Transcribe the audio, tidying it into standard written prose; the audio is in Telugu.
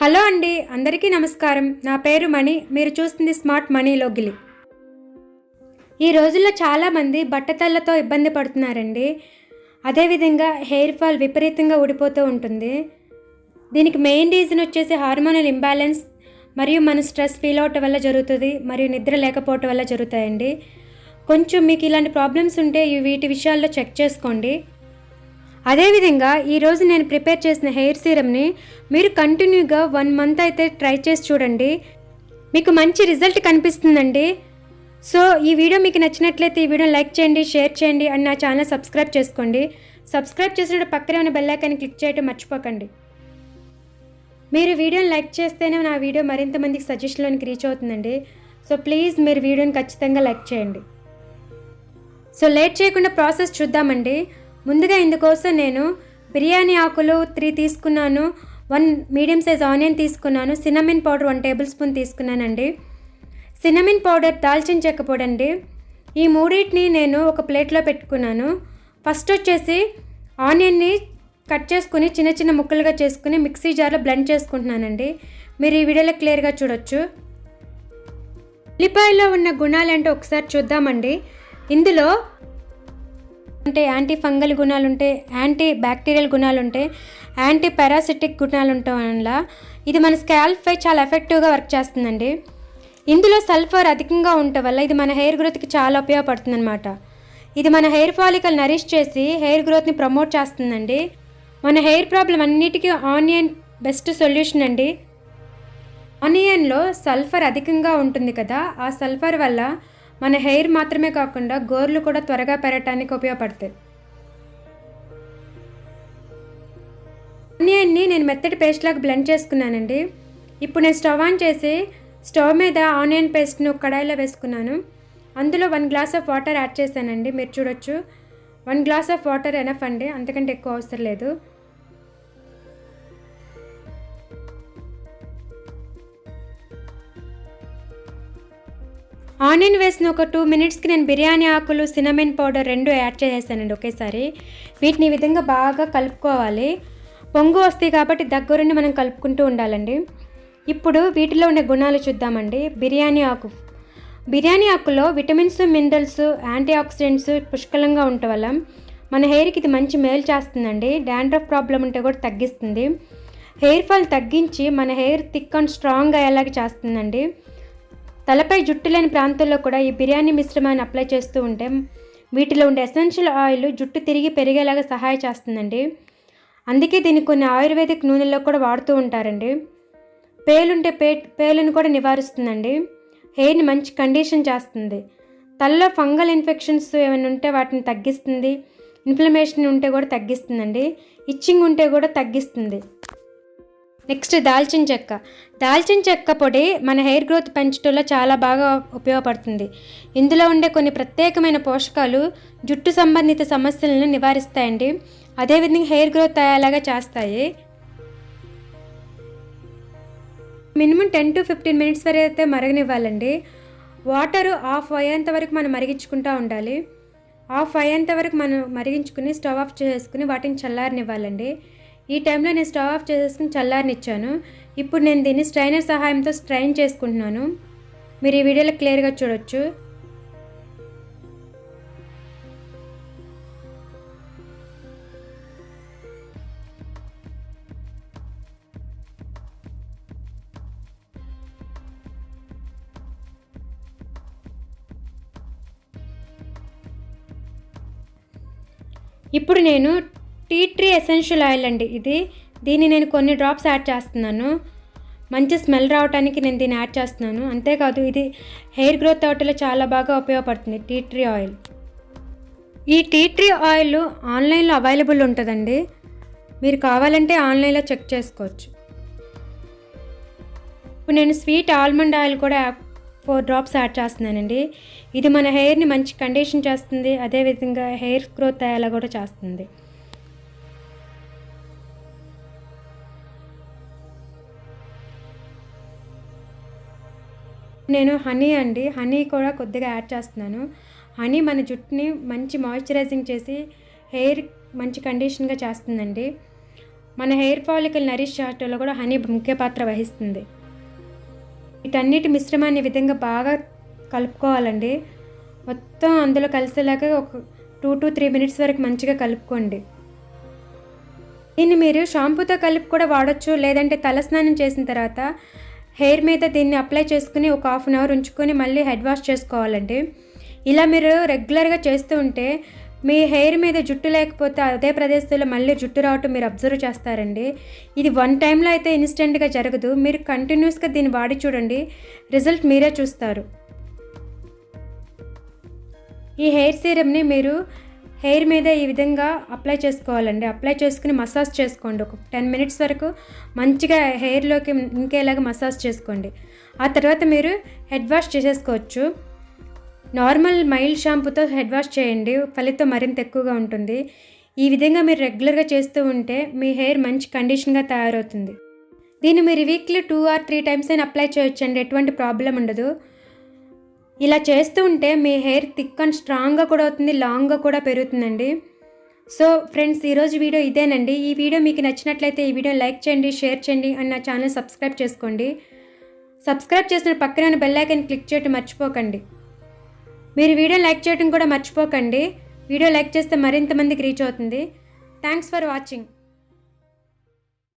హలో అండి, అందరికీ నమస్కారం. నా పేరు మణి. మీరు చూస్తుంది స్మార్ట్ మనీ లోగిలి. ఈ రోజుల్లో చాలామంది బట్టతలతో ఇబ్బంది పడుతున్నారండి. అదేవిధంగా హెయిర్ ఫాల్ విపరీతంగా ఊడిపోతూ ఉంటుంది. దీనికి మెయిన్ రీజన్ వచ్చేసి హార్మోనల్ ఇంబ్యాలెన్స్ మరియు మన స్ట్రెస్ ఫీల్ అవటం వల్ల జరుగుతుంది, మరియు నిద్ర లేకపోవటం వల్ల జరుగుతాయండి. కొంచెం మీకు ఇలాంటి ప్రాబ్లమ్స్ ఉంటే వీటి విషయాల్లో చెక్ చేసుకోండి. అదేవిధంగా ఈరోజు నేను ప్రిపేర్ చేసిన హెయిర్ సీరమ్ని మీరు కంటిన్యూగా 1 మంత్ అయితే ట్రై చేసి చూడండి. మీకు మంచి రిజల్ట్ కనిపిస్తుందండి. సో ఈ వీడియో మీకు నచ్చినట్లయితే ఈ వీడియోని లైక్ చేయండి, షేర్ చేయండి అండ్ నా ఛానల్ సబ్స్క్రైబ్ చేసుకోండి. సబ్స్క్రైబ్ చేసినప్పుడు పక్కనే ఉన్న బెల్ ఐకాన్ని క్లిక్ చేయడం మర్చిపోకండి. మీరు వీడియోని లైక్ చేస్తేనే నా వీడియో మరింత మందికి సజెషన్లోనికి రీచ్ అవుతుందండి. సో ప్లీజ్ మీరు వీడియోని ఖచ్చితంగా లైక్ చేయండి. సో లేట్ చేయకుండా ప్రాసెస్ చూద్దామండి. ముందుగా ఇందుకోసం నేను బిర్యానీ ఆకులు 3 తీసుకున్నాను, 1 మీడియం సైజ్ ఆనియన్ తీసుకున్నాను, సిన్నమిన్ పౌడర్ 1 టేబుల్ స్పూన్ తీసుకున్నానండి. సిన్నమిన్ పౌడర్, దాల్చిన చెక్క పొడి అండి. ఈ మూడింటిని నేను ఒక ప్లేట్లో పెట్టుకున్నాను. ఫస్ట్ వచ్చేసి ఆనియన్ని కట్ చేసుకుని చిన్న చిన్న ముక్కలుగా చేసుకుని మిక్సీ జార్లో బ్లెండ్ చేసుకుంటున్నానండి. మీరు ఈ వీడియోలో క్లియర్గా చూడొచ్చు. ఉల్లిపాయలో ఉన్న గుణాలు ఏంటో ఒకసారి చూద్దామండి. ఇందులో అంటే యాంటీ ఫంగల్ గుణాలు ఉంటాయి, యాంటీ బ్యాక్టీరియల్ గుణాలు ఉంటాయి, యాంటీ పారాసిటిక్ గుణాలు ఉండటం వల్ల ఇది మన స్కాల్ప్పై చాలా ఎఫెక్టివ్గా వర్క్ చేస్తుందండి. ఇందులో సల్ఫర్ అధికంగా ఉండటం వల్ల ఇది మన హెయిర్ గ్రోత్కి చాలా ఉపయోగపడుతుంది అనమాట. ఇది మన హెయిర్ ఫాలికల్ నరిష్ చేసి హెయిర్ గ్రోత్ని ప్రమోట్ చేస్తుందండి. మన హెయిర్ ప్రాబ్లం అన్నిటికీ ఆనియన్ బెస్ట్ సొల్యూషన్ అండి. ఆనియన్లో సల్ఫర్ అధికంగా ఉంటుంది కదా, ఆ సల్ఫర్ వల్ల మన హెయిర్ మాత్రమే కాకుండా గోర్లు కూడా త్వరగా పెరగటానికి ఉపయోగపడతాయి. ఆనియన్ని నేను మెత్తటి పేస్ట్ లాగా బ్లెండ్ చేసుకున్నానండి. ఇప్పుడు నేను స్టవ్ ఆన్ చేసి స్టవ్ మీద ఆనియన్ పేస్ట్ని ఒక కడాయిలో వేసుకున్నాను. అందులో 1 గ్లాస్ ఆఫ్ వాటర్ యాడ్ చేశానండి. మీరు చూడొచ్చు, 1 గ్లాస్ ఆఫ్ వాటర్ ఎనఫ్ అండి, అంతకంటే ఎక్కువ అవసరం లేదు. ఆనియన్ వేసిన ఒక 2 మినిట్స్కి నేను బిర్యానీ ఆకులు, సిన్నమిన్ పౌడర్ 2 యాడ్ చేసేసానండి ఒకేసారి. వీటిని ఈ విధంగా బాగా కలుపుకోవాలి. పొంగు వస్తాయి కాబట్టి దగ్గరుండి మనం కలుపుకుంటూ ఉండాలండి. ఇప్పుడు వీటిలో ఉండే గుణాలు చూద్దామండి. బిర్యానీ ఆకులో విటమిన్స్, మినరల్స్, యాంటీ ఆక్సిడెంట్స్ పుష్కలంగా ఉండటం వల్ల మన హెయిర్కి ఇది మంచి మేలు చేస్తుందండి. డాండ్రఫ్ ప్రాబ్లం ఉంటే కూడా తగ్గిస్తుంది. హెయిర్ ఫాల్ తగ్గించి మన హెయిర్ థిక్ అండ్ స్ట్రాంగ్ అయ్యేలాగా చేస్తుందండి. తలపై జుట్టు లేని ప్రాంతాల్లో కూడా ఈ బిర్యానీ మిశ్రమాన్ని అప్లై చేస్తూ ఉంటే వీటిలో ఉండే ఎసెన్షియల్ ఆయిల్ జుట్టు తిరిగి పెరిగేలాగా సహాయం చేస్తుందండి. అందుకే దీన్ని కొన్ని ఆయుర్వేదిక్ నూనెల్లో కూడా వాడుతూ ఉంటారండి. పేలుంటే పేలుని కూడా నివారిస్తుందండి. హెయిర్ని మంచి కండిషన్ చేస్తుంది. తలలో ఫంగల్ ఇన్ఫెక్షన్స్ ఏమైనా ఉంటే వాటిని తగ్గిస్తుంది. ఇన్ఫ్లమేషన్ ఉంటే కూడా తగ్గిస్తుందండి. ఇచ్చింగ్ ఉంటే కూడా తగ్గిస్తుంది. నెక్స్ట్ దాల్చిన చెక్క పొడి మన హెయిర్ గ్రోత్ పెంచడంలో చాలా బాగా ఉపయోగపడుతుంది. ఇందులో ఉండే కొన్ని ప్రత్యేకమైన పోషకాలు జుట్టు సంబంధిత సమస్యలను నివారిస్తాయండి. అదేవిధంగా హెయిర్ గ్రోత్ అయ్యేలాగా చేస్తాయి. మినిమం 10 to 15 మినిట్స్ వరకు అయితే మరగనివ్వాలండి. వాటరు ఆఫ్ అయ్యేంత వరకు మనం మరిగించుకుంటూ ఉండాలి. ఆఫ్ అయ్యేంత వరకు మనం మరిగించుకుని స్టవ్ ఆఫ్ చేసుకుని వాటిని చల్లారనివ్వాలండి. ఈ టైంలో నేను స్టవ్ ఆఫ్ చేసేసుకుని చల్లారనిచ్చాను. ఇప్పుడు నేను దీన్ని స్ట్రైనర్ సహాయంతో స్ట్రైన్ చేసుకుంటున్నాను. మీరు ఈ వీడియోలో క్లియర్గా చూడొచ్చు. ఇప్పుడు నేను టీ ట్రీ ఎసెన్షియల్ ఆయిల్ అండి దీన్ని నేను కొన్ని డ్రాప్స్ యాడ్ చేస్తున్నాను. మంచి స్మెల్ రావడానికి నేను దీన్ని యాడ్ చేస్తున్నాను. అంతేకాదు ఇది హెయిర్ గ్రోత్ అవటంలో చాలా బాగా ఉపయోగపడుతుంది టీ ట్రీ ఆయిల్. ఈ టీ ట్రీ ఆయిల్ ఆన్లైన్లో అవైలబుల్ ఉంటుందండి. మీరు కావాలంటే ఆన్లైన్లో చెక్ చేసుకోవచ్చు. ఇప్పుడు నేను స్వీట్ ఆల్మండ్ ఆయిల్ కూడా 4 డ్రాప్స్ యాడ్ చేస్తున్నానండి. ఇది మన హెయిర్ని మంచి కండిషన్ చేస్తుంది. అదేవిధంగా హెయిర్ గ్రోత్ అయ్యేలా కూడా చేస్తుంది. నేను హనీ కూడా కొద్దిగా యాడ్ చేస్తున్నాను. హనీ మన జుట్టుని మంచి మాయిశ్చరైజింగ్ చేసి హెయిర్ మంచి కండిషన్గా చేస్తుందండి. మన హెయిర్ ఫాలికల్ నరిష్ చేయడంలో కూడా హనీ ముఖ్య పాత్ర వహిస్తుంది. వీటన్నిటి మిశ్రమాన్ని ఈ విధంగా బాగా కలుపుకోవాలండి. మొత్తం అందులో కలిసేలాగా ఒక 2 to 3 minutes వరకు మంచిగా కలుపుకోండి. దీన్ని మీరు షాంపూతో కలిపి కూడా వాడచ్చు, లేదంటే తలస్నానం చేసిన తర్వాత హెయిర్ మీద దీన్ని అప్లై చేసుకుని ఒక 1/2 hour ఉంచుకొని మళ్ళీ హెడ్ వాష్ చేసుకోవాలండి. ఇలా మీరు రెగ్యులర్గా చేస్తూ ఉంటే మీ హెయిర్ మీద జుట్టు లేకపోతే అదే ప్రదేశంలో మళ్ళీ జుట్టు రావటం మీరు అబ్జర్వ్ చేస్తారండి. ఇది 1 టైంలో అయితే ఇన్స్టెంట్గా జరగదు. మీరు కంటిన్యూస్గా దీన్ని వాడి చూడండి, రిజల్ట్ మీరే చూస్తారు. ఈ హెయిర్ సీరమ్ని మీరు హెయిర్ మీద ఈ విధంగా అప్లై చేసుకోవాలండి. అప్లై చేసుకుని మసాజ్ చేసుకోండి. ఒక 10 minutes వరకు మంచిగా హెయిర్లోకి ఇంకేలాగా మసాజ్ చేసుకోండి. ఆ తర్వాత మీరు హెడ్ వాష్ చేసేసుకోవచ్చు. నార్మల్ మైల్డ్ షాంపూతో హెడ్ వాష్ చేయండి, ఫలితం మరింత ఎక్కువగా ఉంటుంది. ఈ విధంగా మీరు రెగ్యులర్గా చేస్తూ ఉంటే మీ హెయిర్ మంచి కండిషన్గా తయారవుతుంది. దీన్ని మీరు వీక్లీ 2 or 3 times అయినా అప్లై చేయొచ్చండి, ఎటువంటి ప్రాబ్లం ఉండదు. ఇలా చేస్తూ ఉంటే మీ హెయిర్ థిక్ అండ్ స్ట్రాంగ్గా కూడా అవుతుంది, లాంగ్గా కూడా పెరుగుతుందండి. సో ఫ్రెండ్స్, ఈరోజు వీడియో ఇదేనండి. ఈ వీడియో మీకు నచ్చినట్లయితే ఈ వీడియో లైక్ చేయండి, షేర్ చేయండి అండ్ నా ఛానల్ సబ్స్క్రైబ్ చేసుకోండి. సబ్స్క్రైబ్ చేసిన పక్కన బెల్ ఐకాన్ క్లిక్ చేయడం మర్చిపోకండి. మీరు వీడియో లైక్ చేయడం కూడా మర్చిపోకండి. వీడియో లైక్ చేస్తే మరింత మందికి రీచ్ అవుతుంది. Thanks for watching.